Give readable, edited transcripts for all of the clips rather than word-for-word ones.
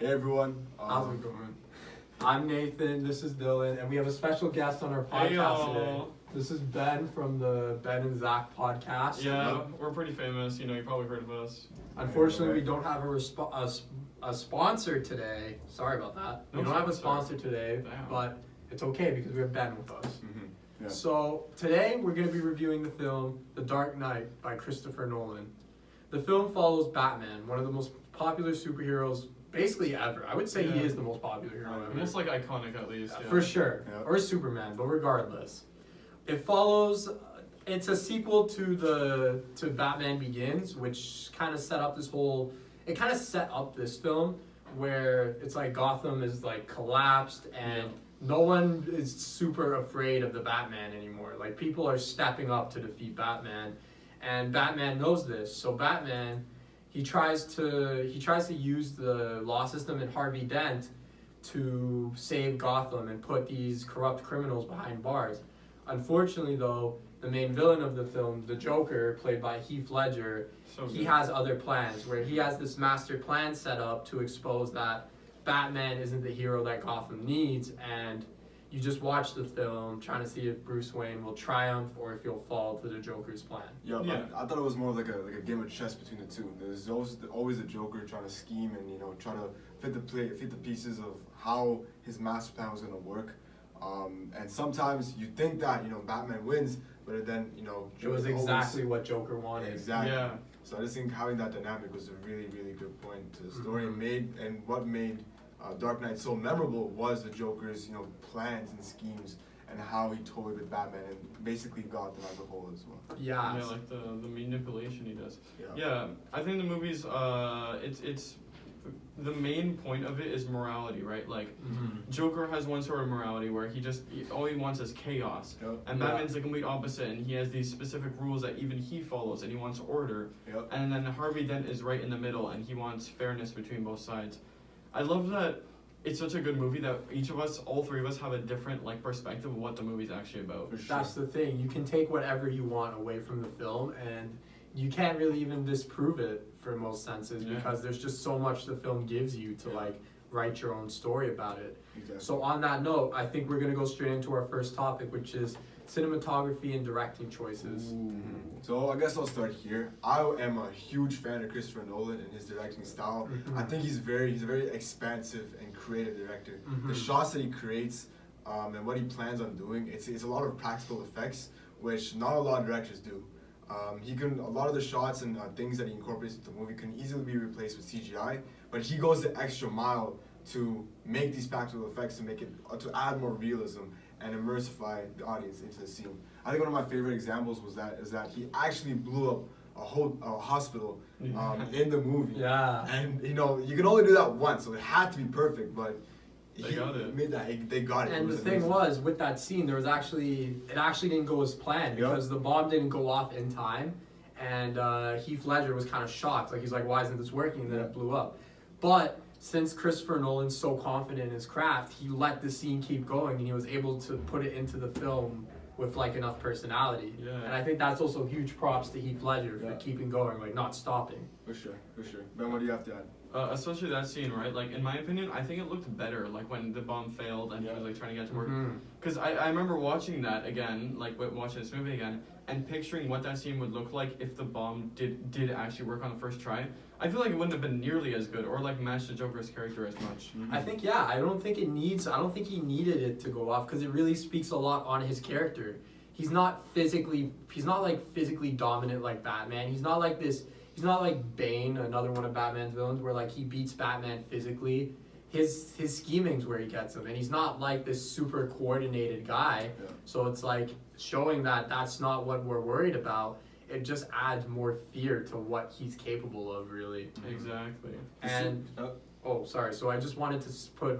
Hey everyone. How's it going? I'm Nathan, this is Dylan, and we have a special guest on our podcast today. This is Ben from the Ben and Zach podcast. Yeah, we're pretty famous, you probably heard of us. Unfortunately, we don't have a sponsor today. Sorry about that. We don't have a sponsor today, but it's okay because we have Ben with us. Mm-hmm. Yeah. So today we're going to be reviewing the film The Dark Knight by Christopher Nolan. The film follows Batman, one of the most popular superheroes basically ever. I would say he is the most popular hero ever. Most like iconic at least. Yeah. For sure. Yeah. Or Superman, but regardless. It follows, it's a sequel to Batman Begins, which kind of set up this film where it's like Gotham is like collapsed and no one is super afraid of the Batman anymore. Like people are stepping up to defeat Batman, and Batman knows this. So Batman, he tries to use the law system and Harvey Dent to save Gotham and put these corrupt criminals behind bars. Unfortunately, though, the main villain of the film, the Joker, played by Heath Ledger, he has other plans where he has this master plan set up to expose that Batman isn't the hero that Gotham needs, and you just watch the film trying to see if Bruce Wayne will triumph or if he'll fall to the Joker's plan. Yeah. I thought it was more like a game of chess between the two. There's always a Joker trying to scheme and try to fit the pieces of how his master plan was going to work. And sometimes you think that Batman wins, but then it was exactly what Joker wanted. Exactly. Yeah. So I just think having that dynamic was a really, really good point to the story. And what made Dark Knight so memorable was the Joker's plans and schemes and how he toyed with Batman and basically Gotham as a whole as well. Yeah. Yeah, like the manipulation he does. Yeah. Yeah, I think the movie's it's the main point of it is morality, right? Like Joker has one sort of morality where all he wants is chaos. Yep. And Batman's the complete opposite, and he has these specific rules that even he follows, and he wants order. Yep. And then Harvey Dent is right in the middle, and he wants fairness between both sides. I love that it's such a good movie that all three of us have a different perspective of what the movie's actually about. That's the thing. You can take whatever you want away from the film, and you can't really even disprove it for most senses because there's just so much the film gives you to write your own story about it. Exactly. So on that note, I think we're going to go straight into our first topic, which is cinematography and directing choices. So I guess I'll start here. I am a huge fan of Christopher Nolan and his directing style. I think he's a very expansive and creative director. The shots that he creates and what he plans on doing, it's a lot of practical effects, which not a lot of directors do. A lot of the shots and things that he incorporates into the movie can easily be replaced with CGI, but he goes the extra mile to make these practical effects to add more realism and immersify the audience into the scene. I think one of my favorite examples is that he actually blew up a hospital in the movie. Yeah. And you can only do that once, so it had to be perfect, but They got it. They got it. And the thing was, with that scene, it actually didn't go as planned because the bomb didn't go off in time, and Heath Ledger was kind of shocked. He's like, why isn't this working? And then it blew up. But since Christopher Nolan's so confident in his craft, he let the scene keep going, and he was able to put it into the film with enough personality. Yeah. And I think that's also huge props to Heath Ledger for keeping going, not stopping. For sure. Ben, what do you have to add? Especially that scene, right? In my opinion, I think it looked better, when the bomb failed and he was trying to get to work. Because I remember watching that again, watching this movie again, and picturing what that scene would look like if the bomb did actually work on the first try. I feel like it wouldn't have been nearly as good or matched the Joker's character as much. I think I don't think he needed it to go off because it really speaks a lot on his character. He's not physically dominant like Batman. He's not like this. He's not like Bane, another one of Batman's villains, where he beats Batman physically. His scheming's where he gets him, and he's not like this super coordinated guy. Yeah. So it's showing that that's not what we're worried about. It just adds more fear to what he's capable of, really. Exactly. And sorry. So I just wanted to put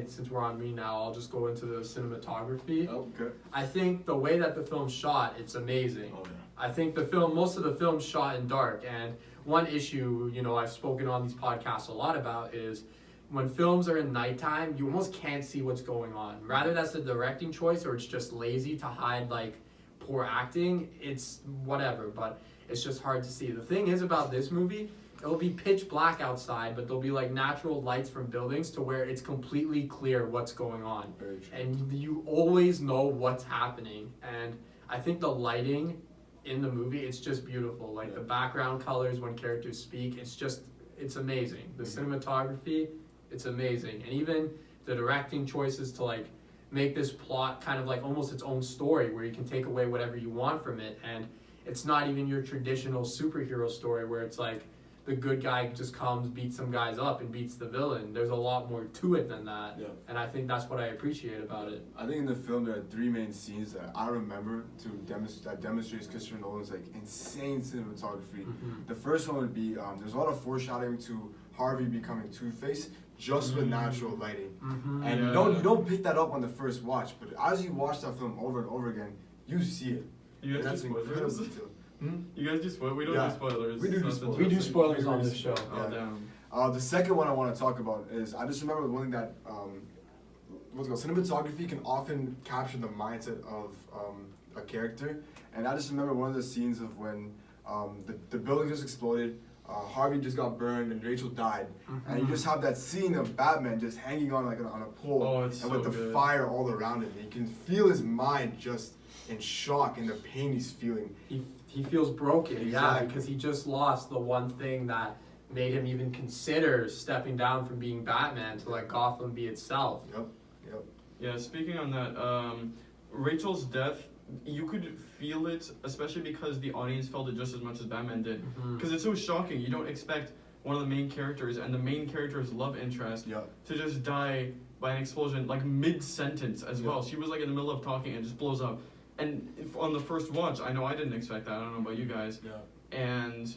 since we're on me now, I'll just go into the cinematography. Oh, okay. I think the way that the film's shot, it's amazing. Oh, yeah. I think most of the film's shot in dark, and one issue, I've spoken on these podcasts a lot about is when films are in nighttime, you almost can't see what's going on. Rather that's a directing choice or it's just lazy to hide poor acting, it's whatever, but it's just hard to see. The thing is about this movie, it'll be pitch black outside, but there'll be like natural lights from buildings to where it's completely clear what's going on. Very true. And you always know what's happening. And I think the lighting in the movie, it's just beautiful. Like the background colors when characters speak, it's amazing. The cinematography, it's amazing. And even the directing choices to like make this plot kind of like almost its own story where you can take away whatever you want from it. And it's not even your traditional superhero story where it's like the good guy just comes, beats some guys up, and beats the villain. There's a lot more to it than that. Yeah. And I think that's what I appreciate about it. I think in the film there are 3 main scenes that I remember that demonstrates Christopher Nolan's like insane cinematography. The first one would be there's a lot of foreshadowing to Harvey becoming Two-Face just with natural lighting, and you don't pick that up on the first watch, but as you watch that film over and over again, you see it. You guys do spoilers? You guys do spoilers? We don't do spoilers. We do spoilers. We do spoilers on this show. Oh, damn. The second one I want to talk about is I just remember one thing that cinematography can often capture the mindset of a character, and I just remember one of the scenes of when the building just exploded, Harvey just got burned, and Rachel died, and you just have that scene of Batman just hanging on like on a pole, and so with the good. fire all around him, and you can feel his mind just in shock and the pain he's feeling. He feels broken, yeah, Exactly. because he just lost the one thing that made him even consider stepping down from being Batman to let Gotham be itself. Yep. Yeah, speaking on that, Rachel's death, you could feel it, especially because the audience felt it just as much as Batman did. Because it's so shocking. You don't expect one of the main characters and the main character's love interest to just die by an explosion, like mid-sentence as well. She was like in the middle of talking and just blows up. And on the first watch, I know I didn't expect that. I don't know about you guys. And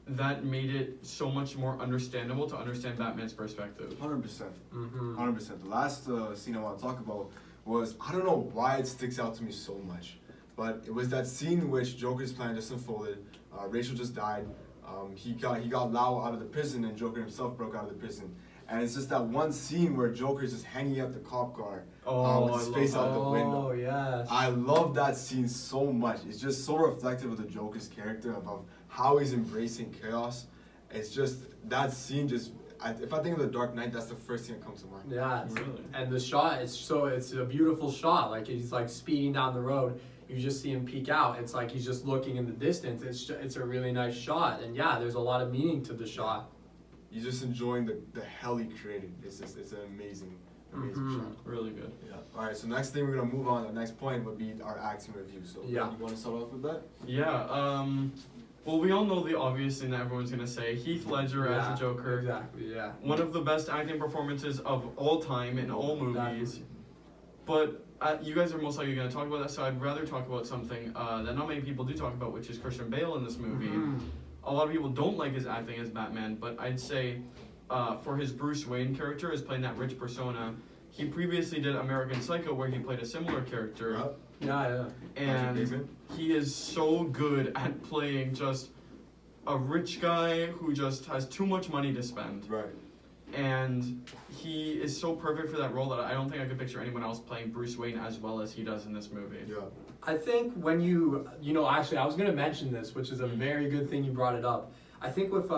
that made it so much more understandable to understand Batman's perspective. 100%. 100%. The last scene I want to talk about was, I don't know why it sticks out to me so much, but it was that scene in which Joker's plan just unfolded. Rachel just died. He got Lau out of the prison, and Joker himself broke out of the prison. And it's just that one scene where Joker's just hanging out the cop car with his face out the window. Oh, yes. I love that scene so much. It's just so reflective of the Joker's character, of how he's embracing chaos. It's just, that scene just, if I think of The Dark Knight, that's the first thing that comes to mind. Yeah, Really? and the shot, it's a beautiful shot. Like he's like speeding down the road. You just see him peek out. It's like he's just looking in the distance. It's a really nice shot, and yeah, there's a lot of meaning to the shot. You're just enjoying the hell he created. It's an amazing shot. Really good. Yeah. All right. So next thing we're gonna move on. The next point would be our acting review. So you want to start off with that? Yeah, well, we all know the obvious thing that everyone's gonna say. Heath Ledger as the Joker. Exactly, yeah. One of the best acting performances of all time in all movies. Definitely. But you guys are most likely gonna talk about that, so I'd rather talk about something that not many people do talk about, which is Christian Bale in this movie. A lot of people don't like his acting as Batman, but I'd say for his Bruce Wayne character, as playing that rich persona, he previously did American Psycho, where he played a similar character. Yeah. And he is so good at playing just a rich guy who just has too much money to spend. Right. And he is so perfect for that role that I don't think I could picture anyone else playing Bruce Wayne as well as he does in this movie. Yeah. I think when actually I was going to mention this, which is a very good thing you brought it up. I think with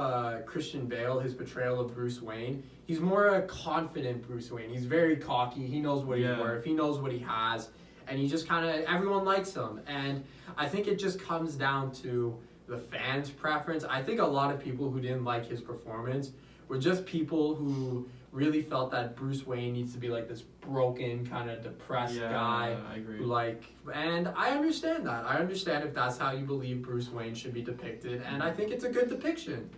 Christian Bale, his portrayal of Bruce Wayne, he's more a confident Bruce Wayne. He's very cocky. He knows what he's worth. He knows what he has. And he just kind of, everyone likes him. And I think it just comes down to the fans' preference. I think a lot of people who didn't like his performance were just people who really felt that Bruce Wayne needs to be like this broken, kind of depressed guy. I agree. And I understand that. I understand if that's how you believe Bruce Wayne should be depicted, and I think it's a good depiction.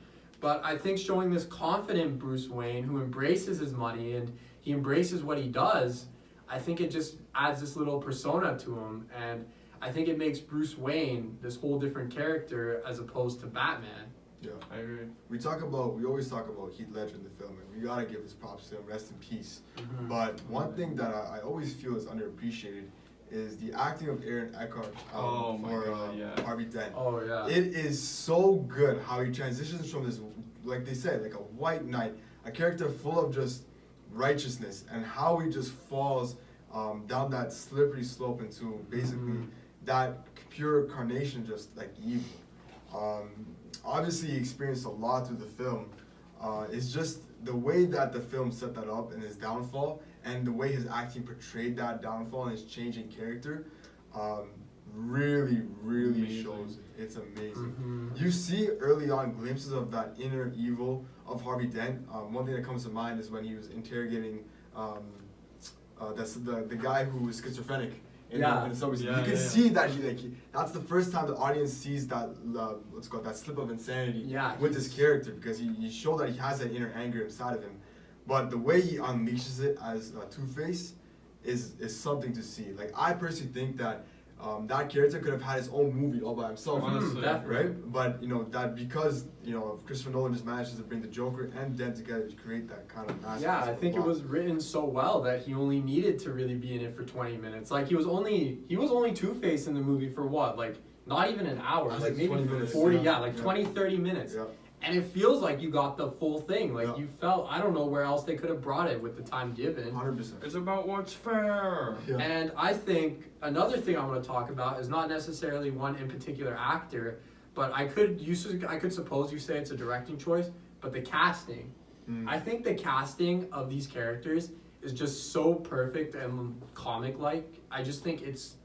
But I think showing this confident Bruce Wayne who embraces his money and he embraces what he does, I think it just adds this little persona to him, and I think it makes Bruce Wayne this whole different character as opposed to Batman. Yeah. I agree. We always talk about Heath Ledger in the film, and we gotta give his props to him. Rest in peace. But one thing that I always feel is underappreciated is the acting of Aaron Eckhart for Harvey Dent. Oh yeah. It is so good how he transitions from this, like they said, like a white knight, a character full of just righteousness, and how he just falls down that slippery slope into basically that pure carnation, just like evil. obviously he experienced a lot through the film. It's just the way that the film set that up and his downfall, and the way his acting portrayed that downfall and his changing character, really Amazing. shows it. It's amazing. Mhm. You see early on glimpses of that inner evil of Harvey Dent. One thing that comes to mind is when he was interrogating that's the guy who was schizophrenic in the subway. Yeah, You can yeah. see that that's the first time the audience sees that what's called that slip of insanity Yeah, with his character, because he showed that he has that inner anger inside of him. But the way he unleashes it as Two-Face is something to see. Like, I personally think that that character could have had his own movie all by himself, Honestly. definitely. right? But that because Christopher Nolan just manages to bring the Joker and Dent together to create that kind of masterpiece. Yeah, I of think it plot. was written so well that he only needed to really be in it for 20 minutes. Like, he was only Two-Face in the movie for what? Like, not even an hour, Like like maybe 20 minutes, 40, yeah. like Yeah. 20, 30 minutes. Yeah. And it feels like you got the full thing. Like, Yeah. you felt, I don't know where else they could have brought it with the time given. 100%. It's about what's fair. Yeah. And I think another thing I want to talk about is not necessarily one in particular actor, but I could suppose you say it's a directing choice, but the casting. Mm. I think the casting of these characters is just so perfect and comic-like. I just think it's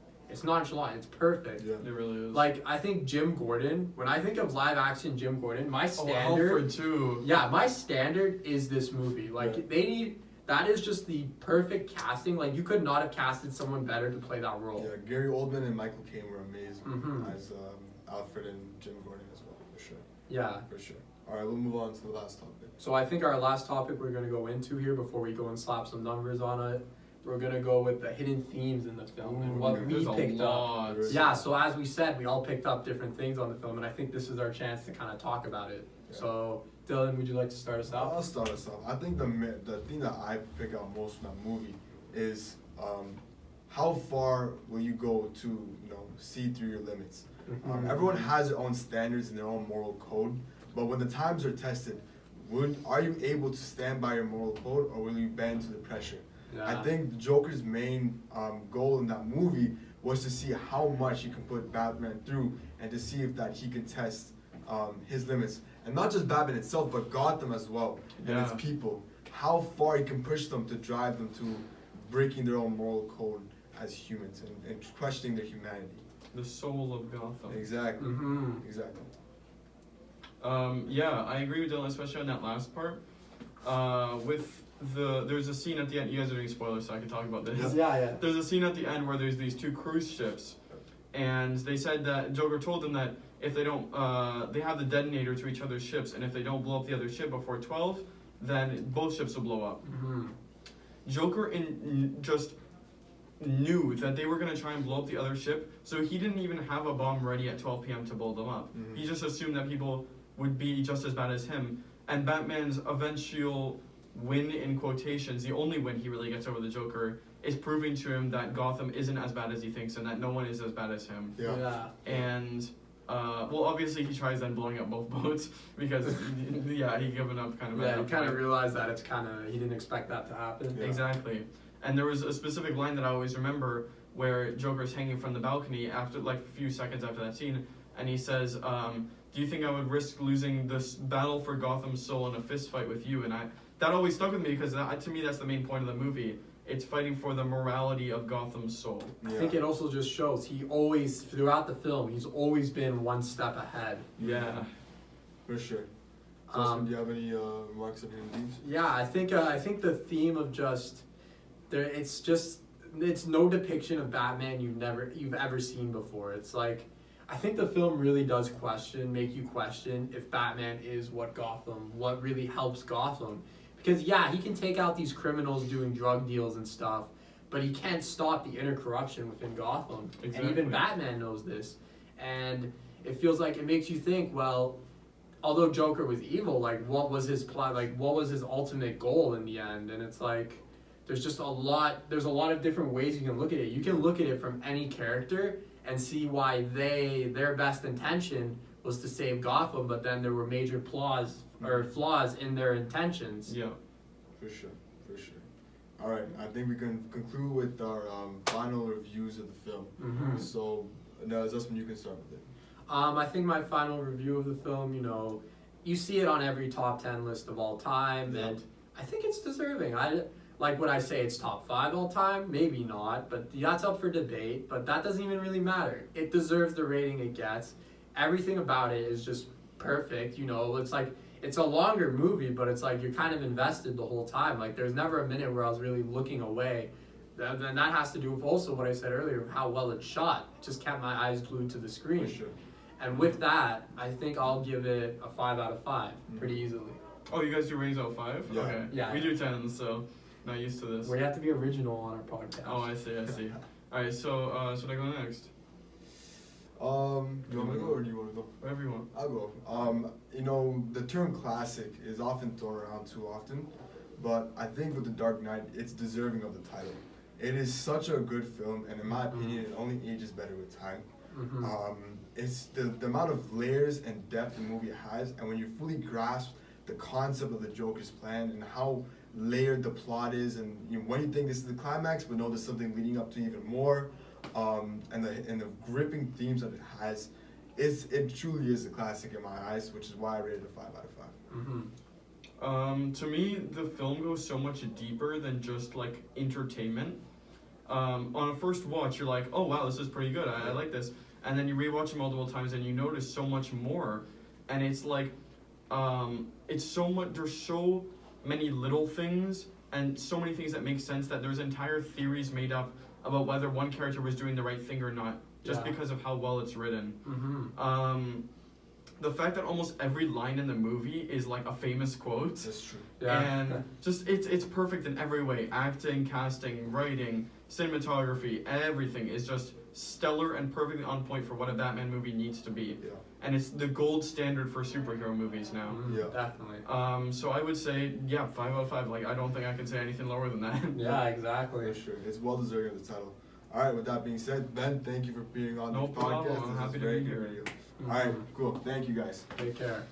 nonchalant. It's perfect. Yeah. It really is. Like, I think Jim Gordon. When I think of live action Jim Gordon, my oh, standard. Alfred too. Yeah, my standard is this movie. Like, Yeah. they need. That is just the perfect casting. Like, you could not have casted someone better to play that role. Yeah, Gary Oldman and Michael Caine were amazing Mhm. as Alfred and Jim Gordon as well, for sure. Yeah. For sure. All right, we'll move on to the last topic. So I think our last topic we're going to go into here before we go and slap some numbers on it, we're going to go with the hidden themes in the film and what we There's a picked up. lot. Yeah, so as we said, we all picked up different things on the film, and I think this is our chance to kind of talk about it. Yeah. So, Dylan, would you like to start us out? I'll start us off. I think the thing that I pick out most from that movie is how far will you go to see through your limits. Mhm. Everyone has their own standards and their own moral code, but when the times are tested, are you able to stand by your moral code, or will you bend to the pressure? Yeah. I think the Joker's main goal in that movie was to see how much he can put Batman through, and to see if that he can test his limits, and not just Batman itself, but Gotham as well and its Yeah. people. How far he can push them to drive them to breaking their own moral code as humans and questioning their humanity. The soul of Gotham. Exactly. Mhm. Exactly. Yeah, I agree with Dylan, especially on that last part. There's a scene at the end. You guys are doing spoilers, so I can talk about this. Yeah. There's a scene at the end where there's these two cruise ships, and they said that Joker told them that if they don't, they have the detonator to each other's ships, and if they don't blow up the other ship before 12, then both ships will blow up. Mhm. Joker just knew that they were gonna try and blow up the other ship, so he didn't even have a bomb ready at 12 p.m. to blow them up. Mhm. He just assumed that people would be just as bad as him, and Batman's eventual win in quotations, the only win he really gets over the Joker, is proving to him that Gotham isn't as bad as he thinks and that no one is as bad as him. Yeah. And well, obviously he tries then blowing up both boats because yeah, he given up kind of. Yeah, at you that kind of point. realized that he didn't expect that to happen. Yeah. Exactly. And there was a specific line that I always remember where Joker's hanging from the balcony after like a few seconds after that scene, and he says, "Do you think I would risk losing this battle for Gotham's soul in a fist fight with you?" And that always stuck with me because to me that's the main point of the movie. It's fighting for the morality of Gotham's soul. I think it also just shows he always, throughout the film, he's always been one step ahead. Yeah. For sure. So, Austin, Um, do you have any remarks of your leaves? Yeah, I think the theme of it's no depiction of Batman you've ever seen before. It's like, I think the film really does make you question if Batman is what really helps Gotham. Because yeah, he can take out these criminals doing drug deals and stuff, but he can't stop the inner corruption within Gotham. And Exactly. even Batman knows this. And it feels like it makes you think, well, although Joker was evil, like what was his plot? Like what was his ultimate goal in the end? And it's like there's a lot of different ways you can look at it. You can look at it from any character and see why their best intention was to save Gotham, but then there were major flaws in their intentions. Yeah. For sure. All right, I think we can conclude with our final reviews of the film. Mhm. So, now, Zusman, you can start with it. I think my final review of the film, you see it on every top 10 list of all time, Yep. and I think it's deserving. Would I say it's top 5 all time? Maybe not, but that's up for debate, but that doesn't even really matter. It deserves the rating it gets. Everything about it is just perfect, it's like, it's a longer movie, but it's like you're kind of invested the whole time. Like there's never a minute where I was really looking away. Then that has to do with also what I said earlier, how well it's shot. It just kept my eyes glued to the screen. For sure. And with that, I think I'll give it a 5 out of 5, pretty easily. Oh, you guys do ratings out of 5? Yeah. Okay. Yeah. We do 10s, so not used to this. We have to be original on our podcast. Oh, I see. Alright, so should I go next? Do you want me to go or do you want to go? Whatever you want. I'll go. The term classic is often thrown around too often, but I think with The Dark Knight, it's deserving of the title. It is such a good film, and in my opinion, it only ages better with time. It's the amount of layers and depth the movie has, and when you fully grasp the concept of the Joker's plan and how layered the plot is, and when you think this is the climax, but no, there's something leading up to even more, and the gripping themes that it has, it truly is a classic in my eyes, which is why I rated it a 5 out of 5. To me, the film goes so much deeper than just like entertainment. On a first watch, you're like, oh wow, this is pretty good. I like this. And then you rewatch it multiple times, and you notice so much more. And it's like, it's so much. There's so many little things, and so many things that make sense that there's entire theories made up about whether one character was doing the right thing or not, just because of how well it's written. The fact that almost every line in the movie is like a famous quote. That's true. Yeah. And just it's perfect in every way. Acting, casting, writing, cinematography, everything is just stellar and perfectly on point for what a Batman movie needs to be. Yeah. And it's the gold standard for superhero movies now. Yeah. Definitely. So I would say, 5 out of 5. Like, I don't think I can say anything lower than that. Yeah, exactly. For sure. It's well deserving of the title. Alright, with that being said, Ben, thank you for being on No the problem. podcast. I'm This happy is to very be good here. video. Alright, cool. Thank you guys. Take care.